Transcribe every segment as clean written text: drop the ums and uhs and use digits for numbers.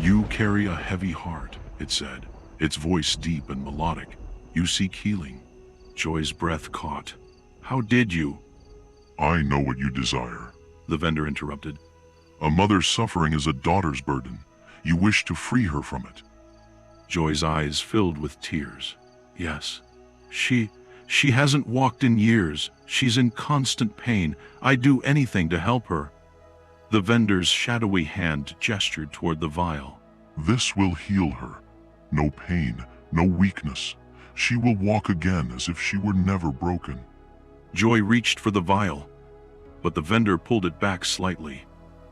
"You carry a heavy heart," it said, its voice deep and melodic. "You seek healing." Joy's breath caught. "How did you?" "I know what you desire," the vendor interrupted. "A mother's suffering is a daughter's burden. You wish to free her from it." Joy's eyes filled with tears. "Yes. She hasn't walked in years. She's in constant pain. I'd do anything to help her." The vendor's shadowy hand gestured toward the vial. "This will heal her. No pain, no weakness. She will walk again as if she were never broken." Joy reached for the vial, but the vendor pulled it back slightly.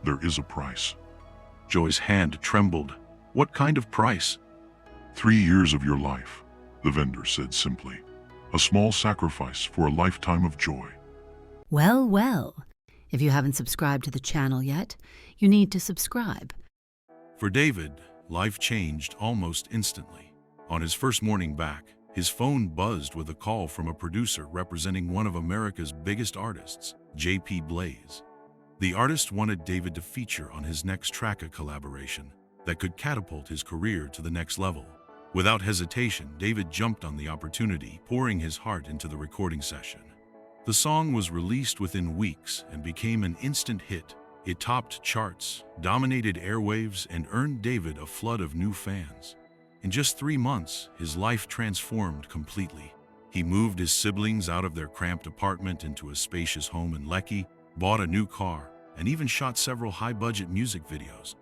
"There is a price." Joy's hand trembled. "What kind of price?" 3 years of your life," the vendor said simply. "A small sacrifice for a lifetime of joy." Well, well. If you haven't subscribed to the channel yet, you need to subscribe. For David, life changed almost instantly. On his first morning back, his phone buzzed with a call from a producer representing one of America's biggest artists, J.P. Blaze. The artist wanted David to feature on his next track, a collaboration that could catapult his career to the next level. Without hesitation, David jumped on the opportunity, pouring his heart into the recording session. The song was released within weeks and became an instant hit. It topped charts, dominated airwaves, and earned David a flood of new fans. In just 3 months, his life transformed completely. He moved his siblings out of their cramped apartment into a spacious home in Lekki, bought a new car, and even shot several high-budget music videos.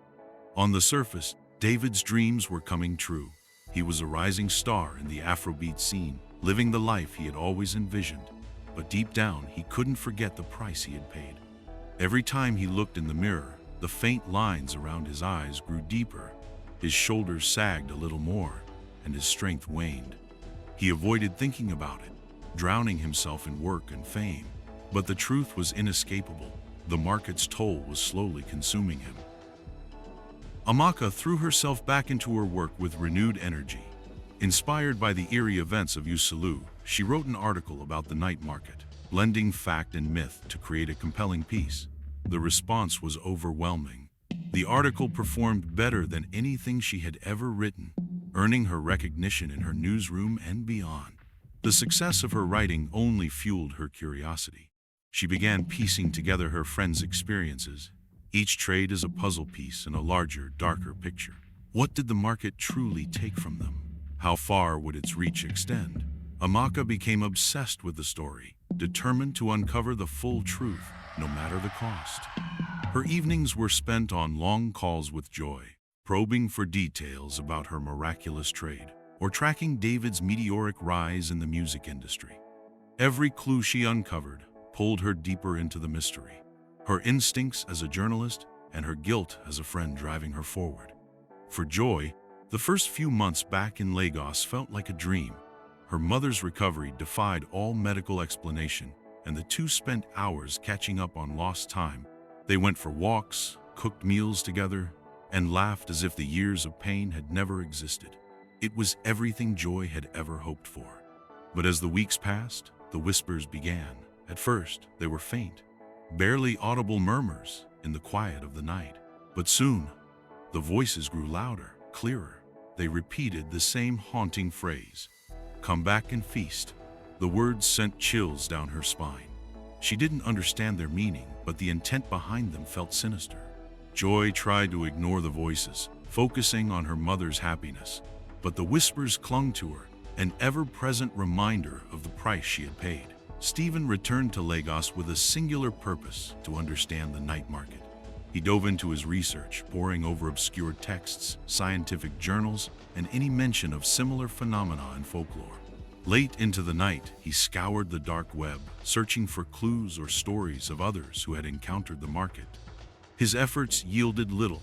On the surface, David's dreams were coming true. He was a rising star in the Afrobeat scene, living the life he had always envisioned. But deep down, he couldn't forget the price he had paid. Every time he looked in the mirror, the faint lines around his eyes grew deeper. His shoulders sagged a little more, and his strength waned. He avoided thinking about it, drowning himself in work and fame. But the truth was inescapable. The market's toll was slowly consuming him. Amaka threw herself back into her work with renewed energy. Inspired by the eerie events of Uselu, she wrote an article about the night market, blending fact and myth to create a compelling piece. The response was overwhelming. The article performed better than anything she had ever written, earning her recognition in her newsroom and beyond. The success of her writing only fueled her curiosity. She began piecing together her friends' experiences, each trade as a puzzle piece in a larger, darker picture. What did the market truly take from them? How far would its reach extend? Amaka became obsessed with the story, determined to uncover the full truth, no matter the cost. Her evenings were spent on long calls with Joy, probing for details about her miraculous trade, or tracking David's meteoric rise in the music industry. Every clue she uncovered pulled her deeper into the mystery, her instincts as a journalist and her guilt as a friend driving her forward. For Joy, the first few months back in Lagos felt like a dream. Her mother's recovery defied all medical explanation, and the two spent hours catching up on lost time. They went for walks, cooked meals together, and laughed as if the years of pain had never existed. It was everything Joy had ever hoped for. But as the weeks passed, the whispers began. At first, they were faint, barely audible murmurs in the quiet of the night. But soon, the voices grew louder, clearer. They repeated the same haunting phrase, "Come back and feast." The words sent chills down her spine. She didn't understand their meaning, but the intent behind them felt sinister. Joy tried to ignore the voices, focusing on her mother's happiness. But the whispers clung to her, an ever-present reminder of the price she had paid. Stephen returned to Lagos with a singular purpose: to understand the night market. He dove into his research, poring over obscure texts, scientific journals, and any mention of similar phenomena in folklore. Late into the night, he scoured the dark web, searching for clues or stories of others who had encountered the market. His efforts yielded little,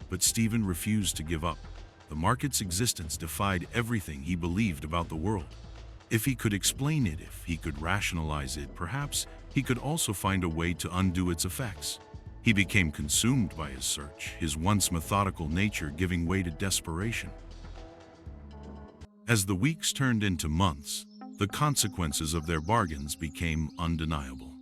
but Stephen refused to give up. The market's existence defied everything he believed about the world. If he could explain it, if he could rationalize it, perhaps he could also find a way to undo its effects. He became consumed by his search, his once methodical nature giving way to desperation. As the weeks turned into months, the consequences of their bargains became undeniable.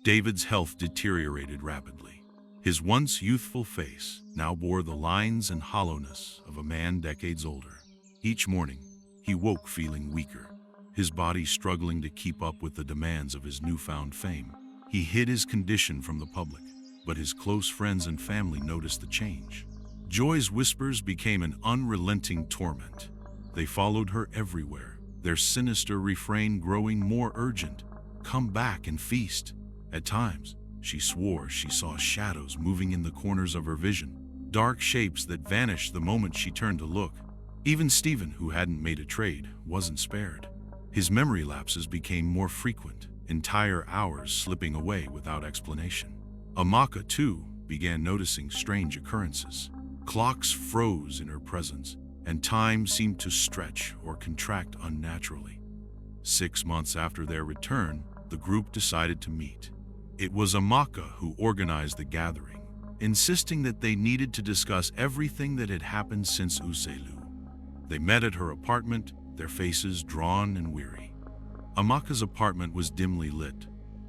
David's health deteriorated rapidly. His once youthful face now bore the lines and hollowness of a man decades older. Each morning, he woke feeling weaker, his body struggling to keep up with the demands of his newfound fame. He hid his condition from the public, but his close friends and family noticed the change. Joy's whispers became an unrelenting torment. They followed her everywhere, their sinister refrain growing more urgent. "Come back and feast." At times, she swore she saw shadows moving in the corners of her vision, dark shapes that vanished the moment she turned to look. Even Stephen, who hadn't made a trade, wasn't spared. His memory lapses became more frequent, entire hours slipping away without explanation. Amaka, too, began noticing strange occurrences. Clocks froze in her presence, and time seemed to stretch or contract unnaturally. 6 months after their return, the group decided to meet. It was Amaka who organized the gathering, insisting that they needed to discuss everything that had happened since Uselu. They met at her apartment, their faces drawn and weary. Amaka's apartment was dimly lit,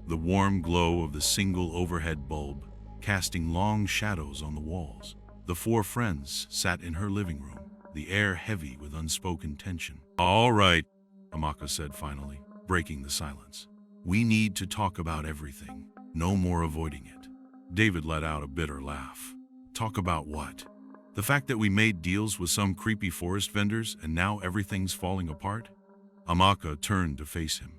the warm glow of the single overhead bulb casting long shadows on the walls. The four friends sat in her living room, the air heavy with unspoken tension. "All right," Amaka said finally, breaking the silence. "We need to talk about everything. No more avoiding it." David let out a bitter laugh. "Talk about what? The fact that we made deals with some creepy forest vendors and now everything's falling apart?" Amaka turned to face him.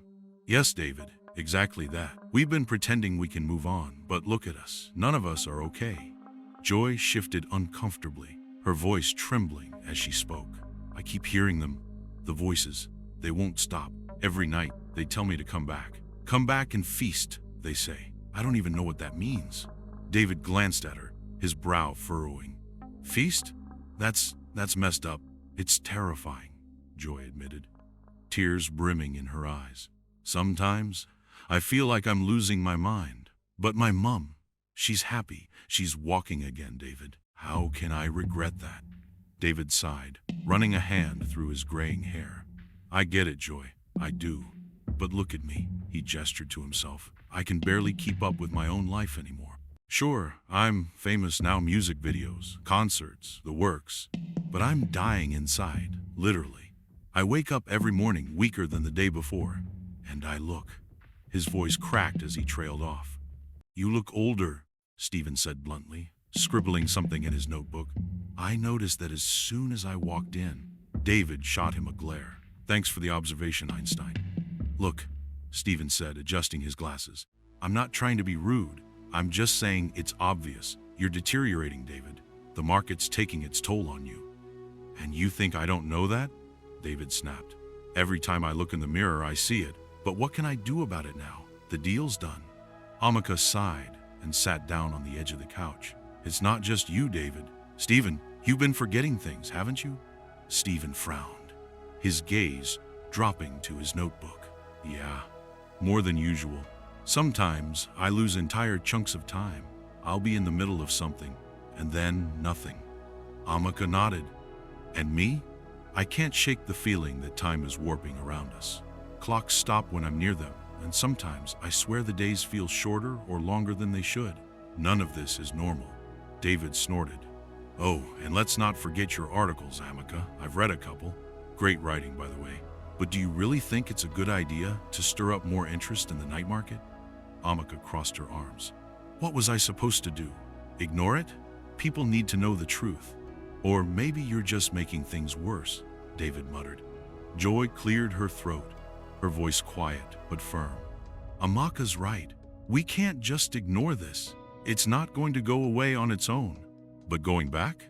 "Yes, David, exactly that. We've been pretending we can move on, but look at us. None of us are okay." Joy shifted uncomfortably, her voice trembling as she spoke. "I keep hearing them, the voices. They won't stop. Every night, they tell me to come back. Come back and feast, they say. I don't even know what that means." David glanced at her, his brow furrowing. "Feast? That's messed up. It's terrifying," Joy admitted, tears brimming in her eyes. "Sometimes, I feel like I'm losing my mind. But my mum, she's happy. She's walking again, David. How can I regret that?" David sighed, running a hand through his graying hair. "I get it, Joy. I do. But look at me," he gestured to himself. "I can barely keep up with my own life anymore. Sure, I'm famous now, music videos, concerts, the works. But I'm dying inside, literally. I wake up every morning weaker than the day before, and I look." His voice cracked as he trailed off. "You look older," Stephen said bluntly, scribbling something in his notebook. "I noticed that as soon as I walked in." David shot him a glare. "Thanks for the observation, Einstein." "Look," Stephen said, adjusting his glasses. "I'm not trying to be rude. I'm just saying it's obvious. You're deteriorating, David. The market's taking its toll on you." "And you think I don't know that?" David snapped. "Every time I look in the mirror, I see it. But what can I do about it now? The deal's done." Amaka sighed and sat down on the edge of the couch. "It's not just you, David. Stephen, you've been forgetting things, haven't you?" Stephen frowned, his gaze dropping to his notebook. "Yeah, more than usual. Sometimes I lose entire chunks of time. I'll be in the middle of something, and then nothing." Amaka nodded. "And me? I can't shake the feeling that time is warping around us. Clocks stop when I'm near them, and sometimes I swear the days feel shorter or longer than they should. None of this is normal." David snorted. "Oh, and let's not forget your articles, Amaka. I've read a couple. Great writing, by the way. But do you really think it's a good idea to stir up more interest in the night market?" Amaka crossed her arms. "What was I supposed to do? Ignore it? People need to know the truth. Or maybe you're just making things worse," David muttered. Joy cleared her throat, her voice quiet but firm. "Amaka's right. We can't just ignore this. It's not going to go away on its own." "But going back?"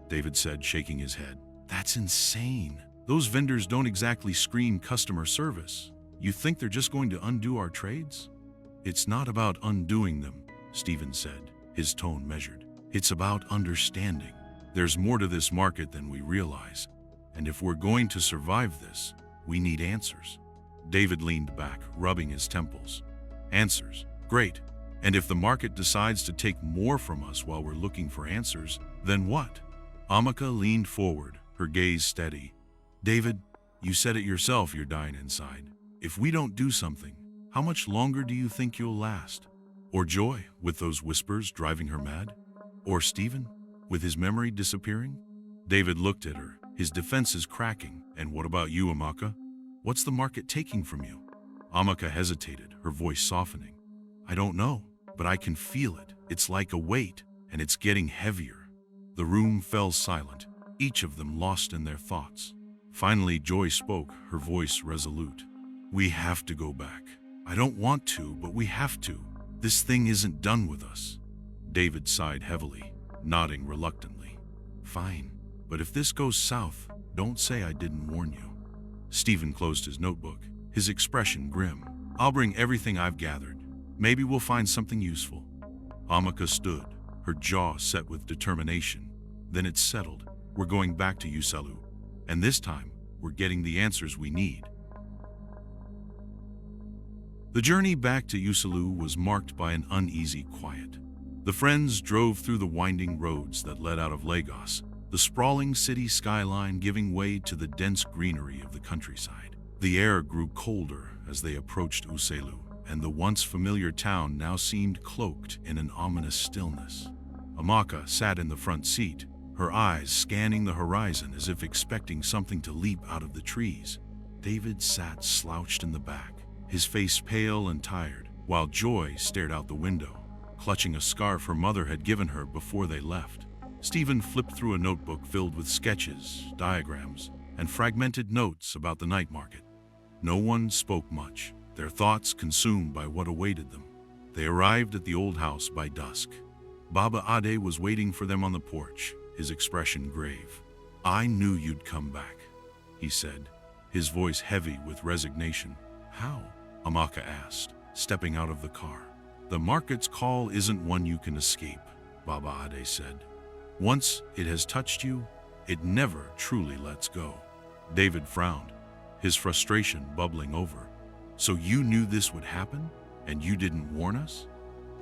David said, shaking his head. "That's insane. Those vendors don't exactly scream customer service. You think they're just going to undo our trades?" "It's not about undoing them," Stephen said, his tone measured. "It's about understanding. There's more to this market than we realize. And if we're going to survive this, we need answers." David leaned back, rubbing his temples. "Answers? Great. And if the market decides to take more from us while we're looking for answers, then what?" Amaka leaned forward, her gaze steady. "David, you said it yourself, you're dying inside. If we don't do something, how much longer do you think you'll last?" Or Joy, with those whispers driving her mad? Or Stephen, with his memory disappearing? David looked at her, his defenses cracking. And what about you, Amaka? What's the market taking from you? Amaka hesitated, her voice softening. I don't know, but I can feel it. It's like a weight, and it's getting heavier. The room fell silent, each of them lost in their thoughts. Finally, Joy spoke, her voice resolute. We have to go back. I don't want to, but we have to. This thing isn't done with us. David sighed heavily, nodding reluctantly. Fine, but if this goes south, don't say I didn't warn you. Stephen closed his notebook, his expression grim. I'll bring everything I've gathered. Maybe we'll find something useful. Amaka stood, her jaw set with determination. Then it settled. We're going back to Uselu, and this time, we're getting the answers we need. The journey back to Uselu was marked by an uneasy quiet. The friends drove through the winding roads that led out of Lagos, the sprawling city skyline giving way to the dense greenery of the countryside. The air grew colder as they approached Uselu, and the once familiar town now seemed cloaked in an ominous stillness. Amaka sat in the front seat, her eyes scanning the horizon as if expecting something to leap out of the trees. David sat slouched in the back, his face pale and tired, while Joy stared out the window, clutching a scarf her mother had given her before they left. Stephen flipped through a notebook filled with sketches, diagrams, and fragmented notes about the night market. No one spoke much, their thoughts consumed by what awaited them. They arrived at the old house by dusk. Baba Ade was waiting for them on the porch, his expression grave. I knew you'd come back, he said, his voice heavy with resignation. How? Amaka asked, stepping out of the car. The market's call isn't one you can escape, Baba Ade said. Once it has touched you, it never truly lets go. David frowned, his frustration bubbling over. So you knew this would happen, and you didn't warn us?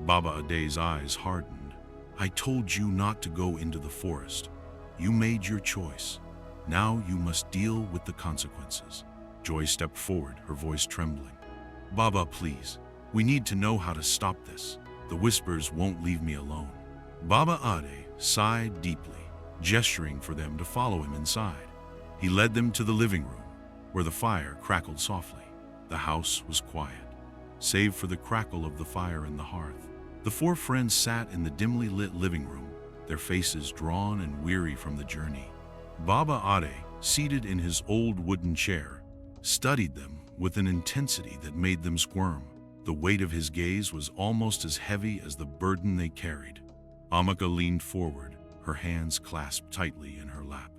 Baba Ade's eyes hardened. I told you not to go into the forest. You made your choice. Now you must deal with the consequences. Joy stepped forward, her voice trembling. Baba, please. We need to know how to stop this. The whispers won't leave me alone. Baba Ade sighed deeply, gesturing for them to follow him inside. He led them to the living room, where the fire crackled softly. The house was quiet, save for the crackle of the fire in the hearth. The four friends sat in the dimly lit living room, their faces drawn and weary from the journey. Baba Ade, seated in his old wooden chair, studied them with an intensity that made them squirm. The weight of his gaze was almost as heavy as the burden they carried. Amaka leaned forward, her hands clasped tightly in her lap.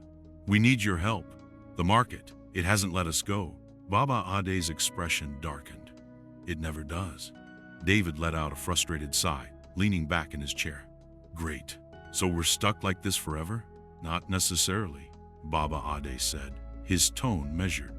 We need your help. The market, it hasn't let us go. Baba Ade's expression darkened. It never does. David let out a frustrated sigh, leaning back in his chair. Great. So we're stuck like this forever? Not necessarily, Baba Ade said, his tone measured.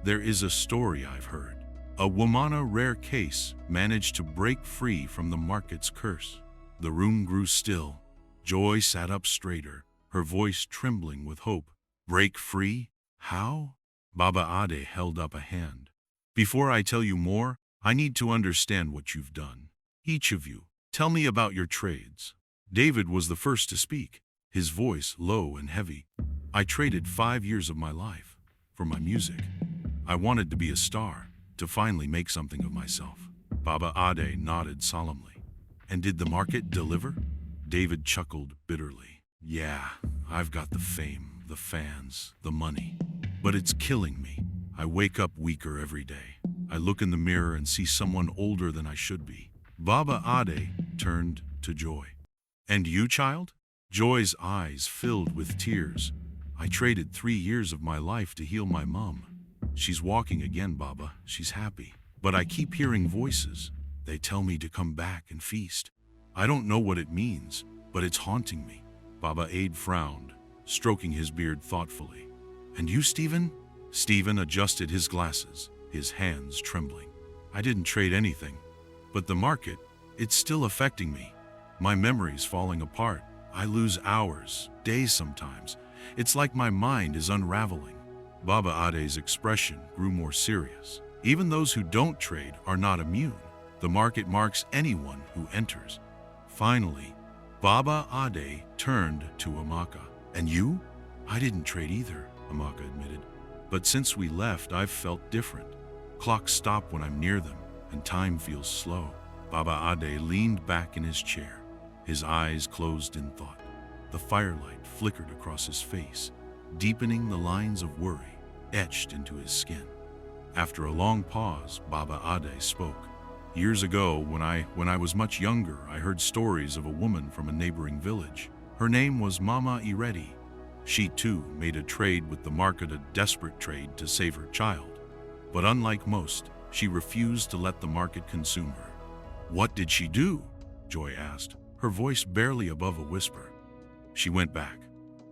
There is a story I've heard. A Womana rare case managed to break free from the market's curse. The room grew still. Joy sat up straighter, her voice trembling with hope. Break free? How? Baba Ade held up a hand. Before I tell you more, I need to understand what you've done. Each of you, tell me about your trades. David was the first to speak, his voice low and heavy. I traded 5 years of my life for my music. I wanted to be a star, to finally make something of myself. Baba Ade nodded solemnly. And did the market deliver? David chuckled bitterly. Yeah, I've got the fame, the fans, the money. But it's killing me. I wake up weaker every day. I look in the mirror and see someone older than I should be. Baba Ade turned to Joy. And you, child? Joy's eyes filled with tears. I traded 3 years of my life to heal my mom. She's walking again, Baba. She's happy. But I keep hearing voices. They tell me to come back and feast. I don't know what it means, but it's haunting me. Baba Ade frowned, stroking his beard thoughtfully. And you, Stephen? Stephen adjusted his glasses, his hands trembling. I didn't trade anything. But the market, it's still affecting me. My memory's falling apart. I lose hours, days sometimes. It's like my mind is unraveling. Baba Ade's expression grew more serious. Even those who don't trade are not immune. The market marks anyone who enters. Finally, Baba Ade turned to Amaka. And you? I didn't trade either, Amaka admitted. But since we left, I've felt different. Clocks stop when I'm near them, and time feels slow. Baba Ade leaned back in his chair, his eyes closed in thought. The firelight flickered across his face, deepening the lines of worry etched into his skin. After a long pause, Baba Ade spoke. Years ago, when I was much younger, I heard stories of a woman from a neighboring village. Her name was Mama Ireti. She too made a trade with the market, a desperate trade to save her child. But unlike most, she refused to let the market consume her. What did she do? Joy asked, her voice barely above a whisper. She went back,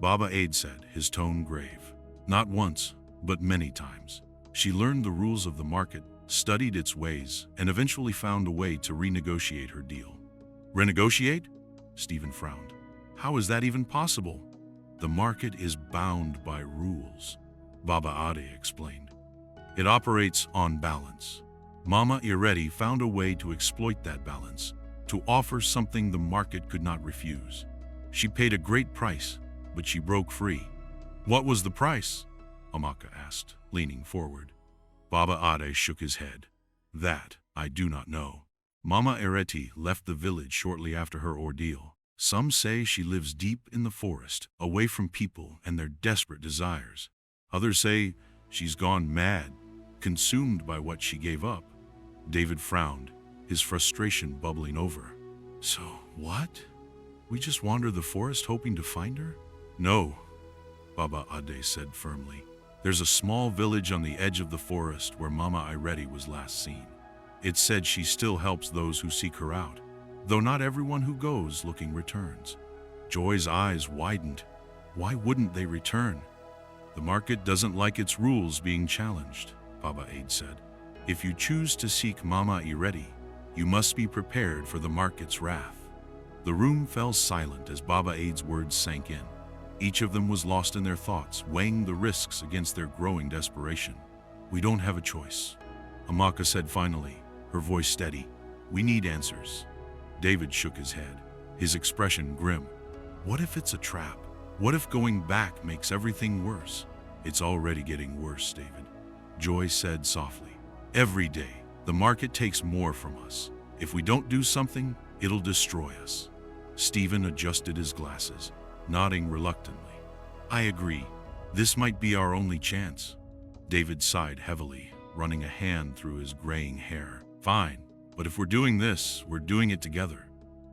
Baba Ade said, his tone grave. Not once, but many times. She learned the rules of the market, studied its ways, and eventually found a way to renegotiate her deal. Renegotiate? Stephen frowned. How is that even possible? The market is bound by rules, Baba Ade explained. It operates on balance. Mama Ireti found a way to exploit that balance, to offer something the market could not refuse. She paid a great price, but she broke free. What was the price? Amaka asked, leaning forward. Baba Ade shook his head. That I do not know. Mama Ireti left the village shortly after her ordeal. Some say she lives deep in the forest, away from people and their desperate desires. Others say she's gone mad, consumed by what she gave up. David frowned, his frustration bubbling over. So what? We just wander the forest hoping to find her? No, Baba Ade said firmly. There's a small village on the edge of the forest where Mama Ireti was last seen. It's said she still helps those who seek her out, though not everyone who goes looking returns. Joy's eyes widened. Why wouldn't they return? The market doesn't like its rules being challenged, Baba Ade said. If you choose to seek Mama Ireti, you must be prepared for the market's wrath. The room fell silent as Baba Ade's words sank in. Each of them was lost in their thoughts, weighing the risks against their growing desperation. We don't have a choice, Amaka said finally, her voice steady. We need answers. David shook his head, his expression grim. What if it's a trap? What if going back makes everything worse? It's already getting worse, David, Joy said softly. Every day, the market takes more from us. If we don't do something, it'll destroy us. Stephen adjusted his glasses, nodding reluctantly. I agree. This might be our only chance. David sighed heavily, running a hand through his graying hair. Fine, but if we're doing this, we're doing it together.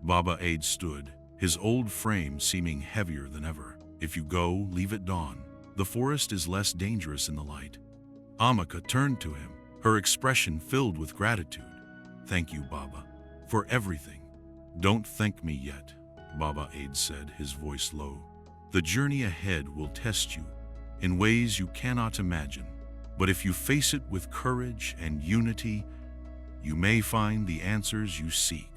Baba Ade stood, his old frame seeming heavier than ever. If you go, leave at dawn. The forest is less dangerous in the light. Amaka turned to him, her expression filled with gratitude. Thank you, Baba, for everything. Don't thank me yet, Baba Ade said, his voice low. The journey ahead will test you in ways you cannot imagine. But if you face it with courage and unity, you may find the answers you seek.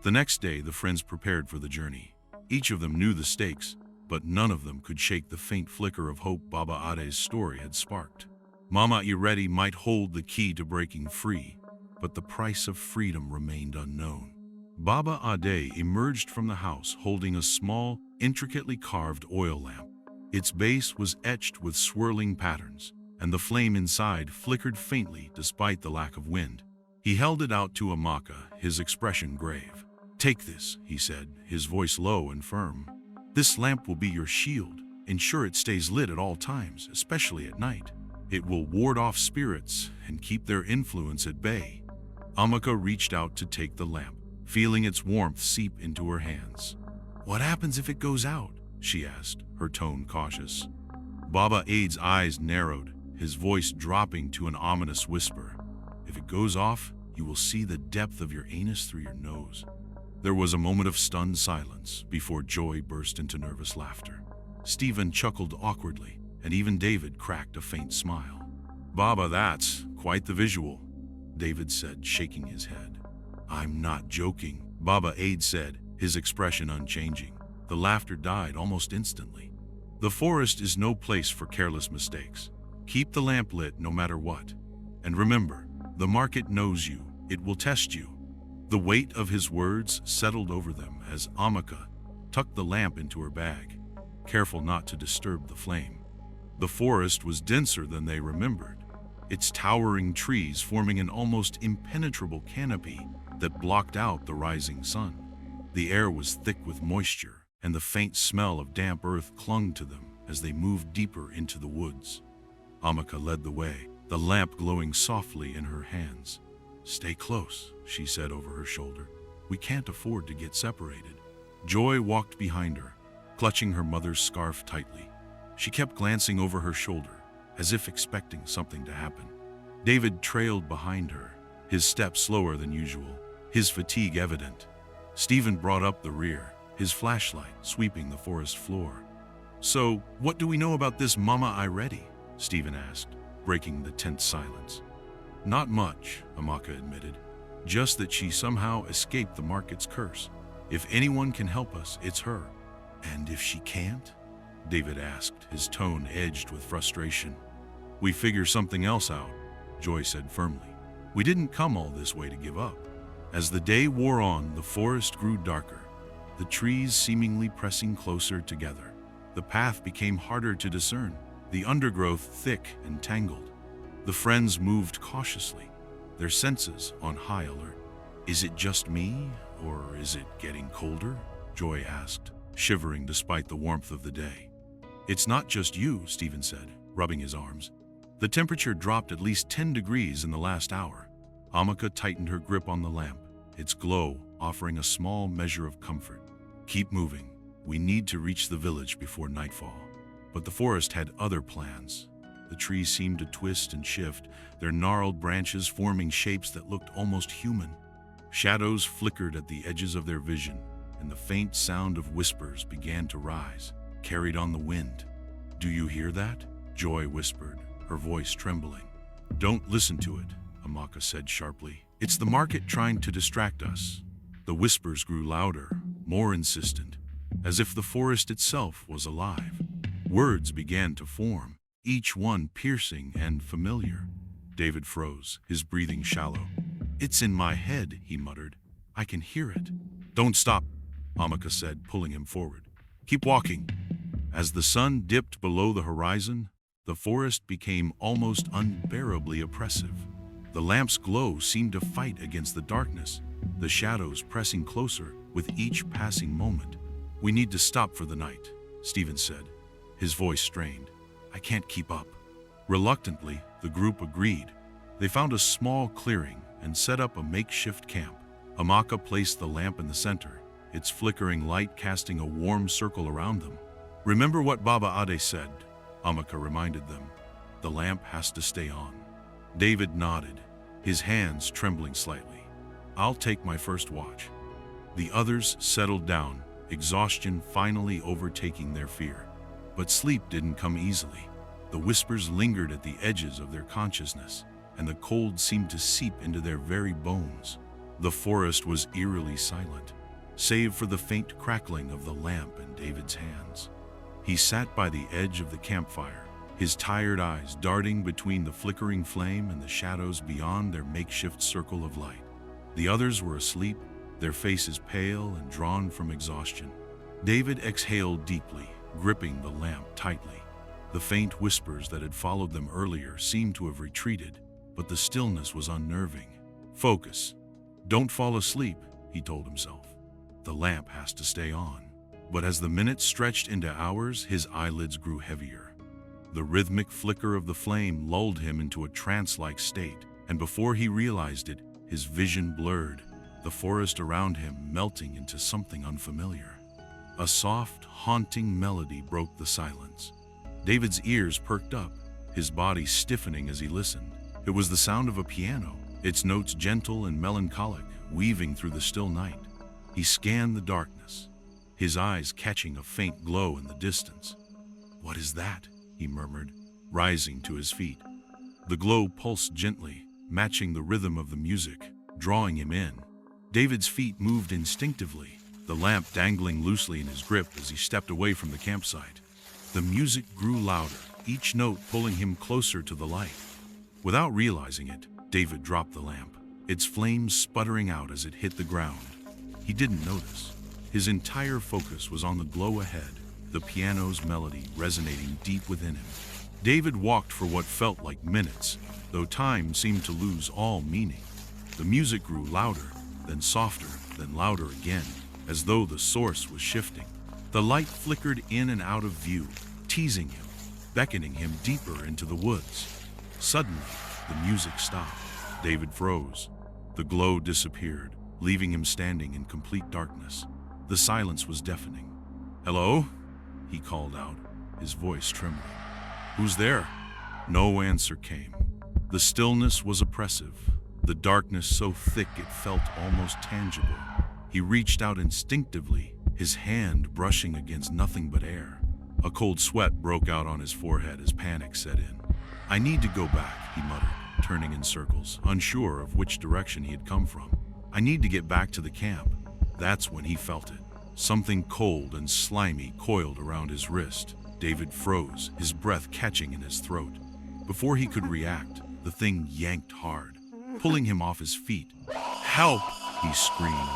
The next day, the friends prepared for the journey. Each of them knew the stakes, but none of them could shake the faint flicker of hope Baba Ade's story had sparked. Mama Ireti might hold the key to breaking free, but the price of freedom remained unknown. Baba Ade emerged from the house holding a small, intricately carved oil lamp. Its base was etched with swirling patterns, and the flame inside flickered faintly despite the lack of wind. He held it out to Amaka, his expression grave. Take this, he said, his voice low and firm. This lamp will be your shield. Ensure it stays lit at all times, especially at night. It will ward off spirits and keep their influence at bay. Amaka reached out to take the lamp, feeling its warmth seep into her hands. What happens if it goes out? She asked, her tone cautious. Baba Ade's eyes narrowed, his voice dropping to an ominous whisper. If it goes off, you will see the depth of your anus through your nose. There was a moment of stunned silence before Joy burst into nervous laughter. Stephen chuckled awkwardly, and even David cracked a faint smile. Baba, that's quite the visual, David said, shaking his head. I'm not joking, Baba Ade said, his expression unchanging. The laughter died almost instantly. The forest is no place for careless mistakes. Keep the lamp lit no matter what. And remember, the market knows you. It will test you. The weight of his words settled over them as Amaka tucked the lamp into her bag, careful not to disturb the flame. The forest was denser than they remembered, its towering trees forming an almost impenetrable canopy that blocked out the rising sun. The air was thick with moisture, and the faint smell of damp earth clung to them as they moved deeper into the woods. Amaka led the way, the lamp glowing softly in her hands. "Stay close," she said over her shoulder. "We can't afford to get separated." Joy walked behind her, clutching her mother's scarf tightly. She kept glancing over her shoulder, as if expecting something to happen. David trailed behind her, his steps slower than usual, his fatigue evident. Stephen brought up the rear, his flashlight sweeping the forest floor. "So, what do we know about this Mama Iredi?" Stephen asked, breaking the tense silence. "Not much," Amaka admitted. "Just that she somehow escaped the market's curse. If anyone can help us, it's her." "And if she can't?" David asked, his tone edged with frustration. "We figure something else out," Joy said firmly. "We didn't come all this way to give up." As the day wore on, the forest grew darker, the trees seemingly pressing closer together. The path became harder to discern, the undergrowth thick and tangled. The friends moved cautiously, their senses on high alert. "Is it just me, or is it getting colder?" Joy asked, shivering despite the warmth of the day. "It's not just you," Stephen said, rubbing his arms. "The temperature dropped at least 10 degrees in the last hour." Amaka tightened her grip on the lamp, its glow offering a small measure of comfort. "Keep moving. We need to reach the village before nightfall." But the forest had other plans. The trees seemed to twist and shift, their gnarled branches forming shapes that looked almost human. Shadows flickered at the edges of their vision, and the faint sound of whispers began to rise, carried on the wind. "Do you hear that?" Joy whispered, her voice trembling. "Don't listen to it," Amaka said sharply. "It's the market trying to distract us." The whispers grew louder, more insistent, as if the forest itself was alive. Words began to form, each one piercing and familiar. David froze, his breathing shallow. "It's in my head," he muttered. "I can hear it." "Don't stop," Amaka said, pulling him forward. "Keep walking." As the sun dipped below the horizon, the forest became almost unbearably oppressive. The lamp's glow seemed to fight against the darkness, the shadows pressing closer with each passing moment. "We need to stop for the night," Stephen said, his voice strained. "I can't keep up." Reluctantly, the group agreed. They found a small clearing and set up a makeshift camp. Amaka placed the lamp in the center, its flickering light casting a warm circle around them. "Remember what Baba Ade said," Amaka reminded them. "The lamp has to stay on." David nodded, his hands trembling slightly. "I'll take my first watch." The others settled down, exhaustion finally overtaking their fear. But sleep didn't come easily. The whispers lingered at the edges of their consciousness, and the cold seemed to seep into their very bones. The forest was eerily silent, save for the faint crackling of the lamp in David's hands. He sat by the edge of the campfire, his tired eyes darting between the flickering flame and the shadows beyond their makeshift circle of light. The others were asleep, their faces pale and drawn from exhaustion. David exhaled deeply, gripping the lamp tightly. The faint whispers that had followed them earlier seemed to have retreated, but the stillness was unnerving. "Focus. Don't fall asleep," he told himself. "The lamp has to stay on." But as the minutes stretched into hours, his eyelids grew heavier. The rhythmic flicker of the flame lulled him into a trance-like state, and before he realized it, his vision blurred, the forest around him melting into something unfamiliar. A soft, haunting melody broke the silence. David's ears perked up, his body stiffening as he listened. It was the sound of a piano, its notes gentle and melancholic, weaving through the still night. He scanned the darkness, his eyes catching a faint glow in the distance. "What is that?" he murmured, rising to his feet. The glow pulsed gently, matching the rhythm of the music, drawing him in. David's feet moved instinctively, the lamp dangling loosely in his grip as he stepped away from the campsite. The music grew louder, each note pulling him closer to the light. Without realizing it, David dropped the lamp. its flames sputtering out as it hit the ground. He didn't notice. His entire focus was on the glow ahead, the piano's melody resonating deep within him. David walked for what felt like minutes, though time seemed to lose all meaning. The music grew louder, then softer, then louder again, as though the source was shifting. The light flickered in and out of view, teasing him, beckoning him deeper into the woods. Suddenly, the music stopped. David froze. The glow disappeared, leaving him standing in complete darkness. The silence was deafening. "Hello?" he called out, his voice trembling. "Who's there?" No answer came. The stillness was oppressive, the darkness so thick it felt almost tangible. He reached out instinctively, his hand brushing against nothing but air. A cold sweat broke out on his forehead as panic set in. "I need to go back," he muttered, turning in circles, unsure of which direction he had come from. "I need to get back to the camp." That's when he felt it. Something cold and slimy coiled around his wrist. David froze, his breath catching in his throat. Before he could react, the thing yanked hard, pulling him off his feet. "Help!" he screamed,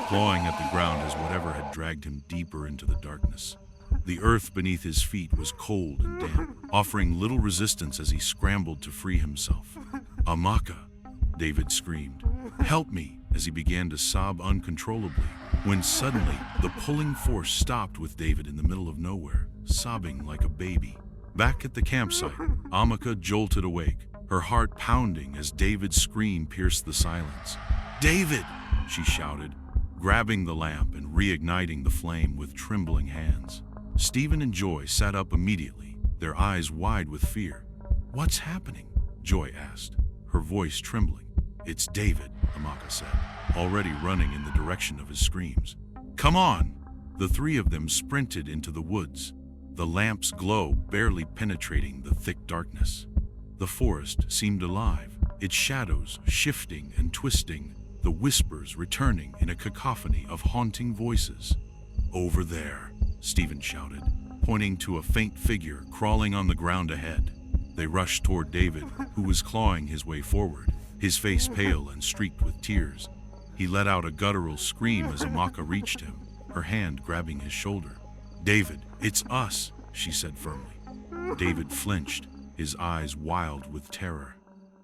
clawing at the ground as whatever had dragged him deeper into the darkness. The earth beneath his feet was cold and damp, offering little resistance as he scrambled to free himself. "Amaka!" David screamed. "Help me!" as he began to sob uncontrollably, when suddenly the pulling force stopped with David in the middle of nowhere, sobbing like a baby. Back at the campsite, Amaka jolted awake, her heart pounding as David's scream pierced the silence. "David!" she shouted, grabbing the lamp and reigniting the flame with trembling hands. Stephen and Joy sat up immediately, their eyes wide with fear. "What's happening?" Joy asked, her voice trembling. "It's David," Amaka said, already running in the direction of his screams. "Come on!" The three of them sprinted into the woods, the lamp's glow barely penetrating the thick darkness. The forest seemed alive, its shadows shifting and twisting, the whispers returning in a cacophony of haunting voices. "Over there," Stephen shouted, pointing to a faint figure crawling on the ground ahead. They rushed toward David, who was clawing his way forward, his face pale and streaked with tears. He let out a guttural scream as Amaka reached him, her hand grabbing his shoulder. "David, it's us," she said firmly. David flinched, his eyes wild with terror.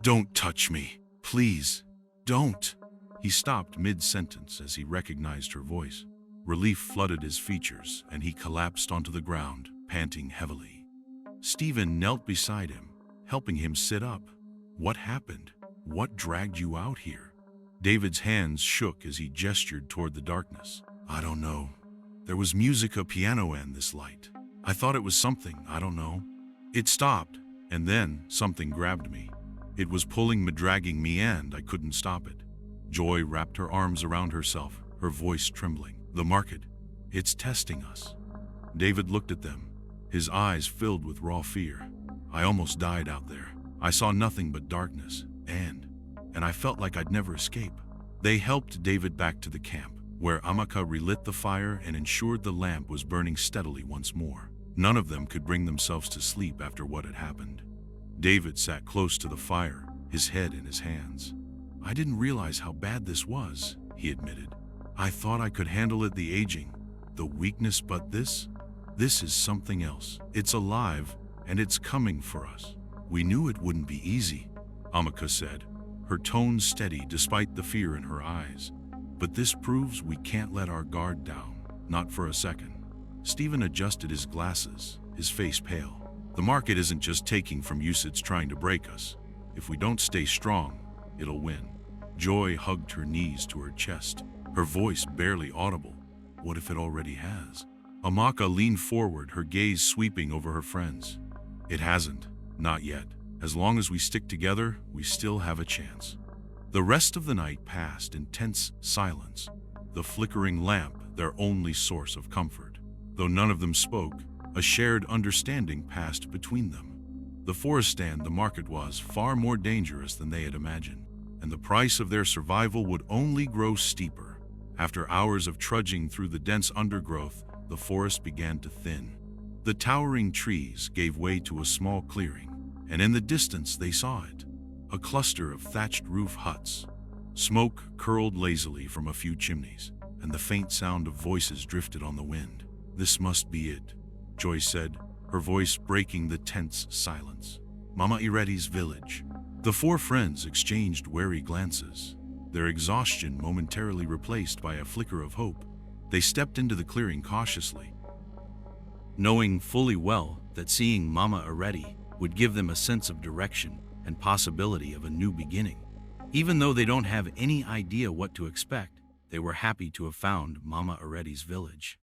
"Don't touch me, please, don't." He stopped mid-sentence as he recognized her voice. Relief flooded his features, and he collapsed onto the ground, panting heavily. Stephen knelt beside him, helping him sit up. "What happened? What dragged you out here?" David's hands shook as he gestured toward the darkness. "I don't know. There was music, a piano, and this light. I thought it was something, I don't know. It stopped, and then something grabbed me. It was pulling me, dragging me, and I couldn't stop it." Joy wrapped her arms around herself, her voice trembling. "The market, it's testing us." David looked at them, his eyes filled with raw fear. "I almost died out there. I saw nothing but darkness, and I felt like I'd never escape." They helped David back to the camp, where Amaka relit the fire and ensured the lamp was burning steadily once more. None of them could bring themselves to sleep after what had happened. David sat close to the fire, his head in his hands. "I didn't realize how bad this was," he admitted. "I thought I could handle it, the aging, the weakness, but this is something else. It's alive, and it's coming for us." "We knew it wouldn't be easy," Amaka said, her tone steady despite the fear in her eyes. "But this proves we can't let our guard down, not for a second." Stephen adjusted his glasses, his face pale. "The market isn't just taking from use, it's trying to break us. If we don't stay strong, it'll win." Joy hugged her knees to her chest, her voice barely audible. "What if it already has?" Amaka leaned forward, her gaze sweeping over her friends. "It hasn't, not yet. As long as we stick together, we still have a chance." The rest of the night passed in tense silence, the flickering lamp their only source of comfort. Though none of them spoke, a shared understanding passed between them. The forest and the market was far more dangerous than they had imagined, and the price of their survival would only grow steeper. After hours of trudging through the dense undergrowth, the forest began to thin. The towering trees gave way to a small clearing, and in the distance they saw it, a cluster of thatched roof huts. Smoke curled lazily from a few chimneys, and the faint sound of voices drifted on the wind. "This must be it," Joyce said, her voice breaking the tense silence. "Mama Iretti's village." The four friends exchanged wary glances, their exhaustion momentarily replaced by a flicker of hope. They stepped into the clearing cautiously, knowing fully well that seeing Mama Iretti would give them a sense of direction and possibility of a new beginning. Even though they don't have any idea what to expect, they were happy to have found Mama Iretti's village.